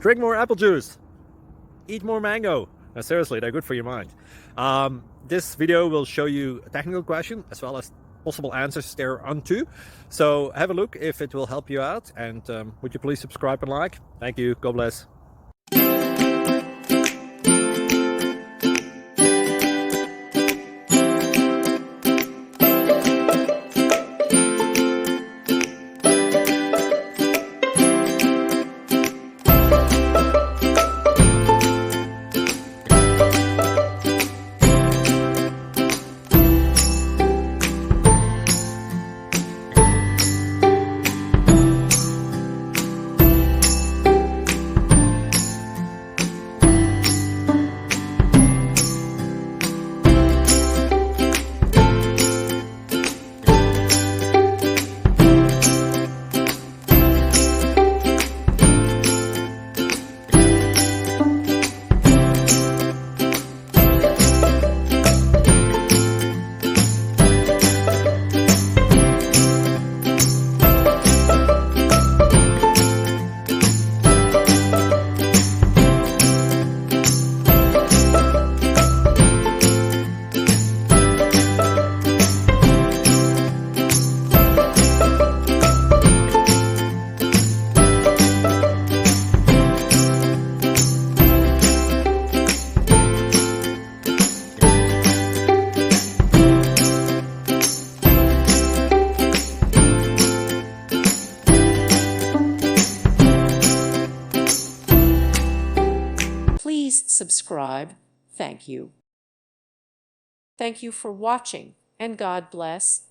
drink more apple juice, eat more mango. No, seriously, they're good for your mind. This video will show you a technical question as well as possible answers thereunto. So have a look if it will help you out, and would you please subscribe and like? Thank you. God bless. Please subscribe. Thank you. Thank you for watching, and God bless.